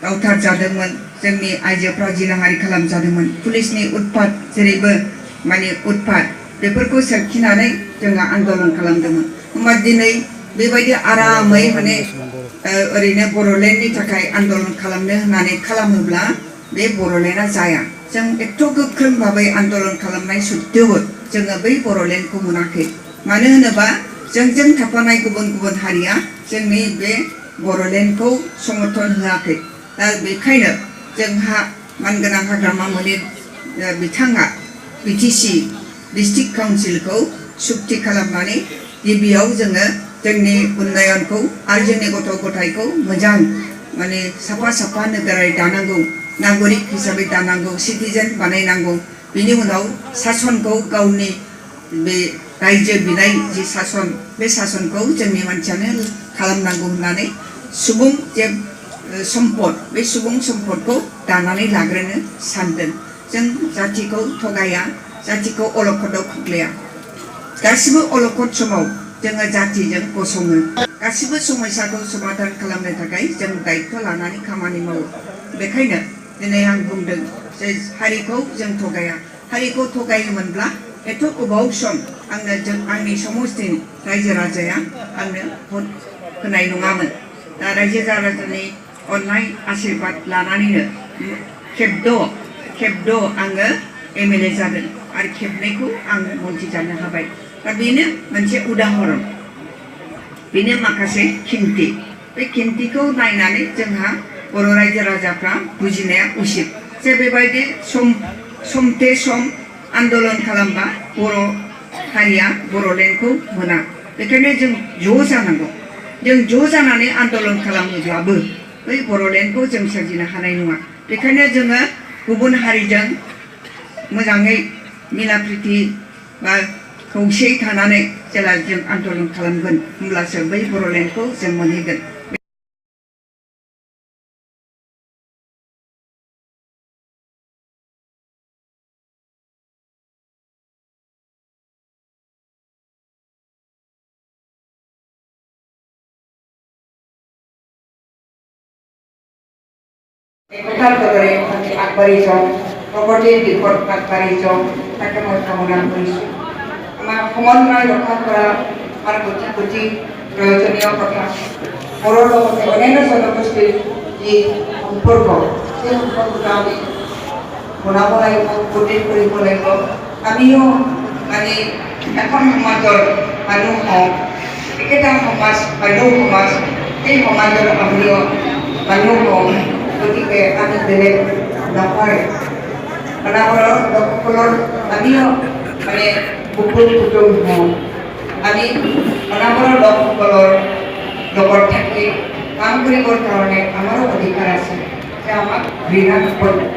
गावथार जादोंमोन जोंनि आइजोफ्रा जिनाहारि खालामजादोंमोन पुलिसनि उत्पात जेरैबो माने उत्पात बेफोरखौ सोरखिनानै जोङो आन्दलन खालामदोंमोन होमबा दिनै बेबायदि आरामै माने ओरैनो बर'लेण्डनि थाखाय आन्दलन खालामनो होननानै खालामोब्ला बे बर'लेण्डआ जाया जों एथ' गोख्रों भाबै आन्दलन खालामनाय सत्तेबो जोङो बै बर'लेण्डखौ मोनाखै मानो होनोबा जोंजों थाफानाय गुबुन गुबुन हारिया जोंनि बे बर'लेण्डखौ समर्थन होआखै दा बेखायनो जोंहा मानगोनां हाग्रामा मन्दिर बिथाङा बिटिसि डिस्ट्रिक्ट काउन्सिलखौ सुक्ति खालामनानै गिबियाव जोङो जोंनि उन्नयनखौ आरो जोंनि गथ' गथायखौ मोजां माने साफा साफा नोगोरारि दानांगौ नागरिक हिसाबै दानांगौ सिटिजेन बानायनांगौ बिनि उनाव सासनखौ गावनि बे रायजो बिनाय जि सासन बे सासनखौ जोंनि मानसियानो खालामनांगौ होननानै सुबुं जे सम्पद बे सुबुं सम्पदखौ दानानै लाग्रोनो सानदों जों जातिखौ थगाया जातिखौ अलखदाव खोख्लैया गासिबो अलखद समाव जोङो जातिजों गसङो गासिबो समस्याखौ समाधान खालामनो थाखाय जों दायित्व लानानै खामानि मावो बेखायनो दिनै आं बुंदों जे हारिखौ जों थगाया हारिखौ थगायोमोनब्ला एथ' गोबाव सम आंनि समस्तिनि रायजो राजाया आंनो भट होनाय नङामोन दा रायजो राजानि अननाय आशीर्बाद लानानैनो खेबद' आङो एमएलए जादों आरो खेबनैखौ आं मन्थ्रि जानो हाबाय दा बेनो मोनसे उदाहरन बेनो माखासे खिन्थि बे खिन्थिखौ नायनानै जोंहा बर' रायजो राजाफ्रा बुजिनाया उचित जे बेबायदि समथे सम आन्दलन खालामबा बर' हारिया बर'लेण्डखौ मोना बेखायनो जों ज' जानांगौ जों ज' जानानै आन्दलन खालामोब्लाबो बै बर'लेण्डखौ जों सोरजिनो हानाय नङा बेखायनो जोङो गुबुन हारिजों मोजाङै मिलाप्रिति बा खौसेयै थानानै जेला जों आन्दलन खालामगोन होमब्लासो बै बर'लेण्डखौ जों मोनहैगोन एकता कदरे आगबारी जं प्रगति दिगत आगबारी जं ताके मैं कामना करिছোঁ আমাৰ সমন্বয় ৰক্ষা কৰা আমাৰ কোটি প্ৰয়োজনীয় কথা বড়োৰ লগতে অন্যান্য জনগোষ্ঠীৰ যি সম্পৰ্ক সেই সম্পৰ্কটো আমি বনাব লাগিব গঠন কৰিব লাগিব আমিও মানে এখন সমাজৰ মানুহ হওঁ একেটা সমাজ মানুহ সমাজ সেই সমাজৰ আমিও মানুহ হওঁ গতিকে আমি বেলেগ নহয় অনাগৰৰ লোকসকলৰ আমিও মানে বুকুৰ কুটুম হওঁ আমি অনাগৰৰ লোকসকলৰ লগত থাকি কাম কৰিবৰ কাৰণে আমাৰো অধিকাৰ আছে যে আমাক ঘৃণা নকৰোঁ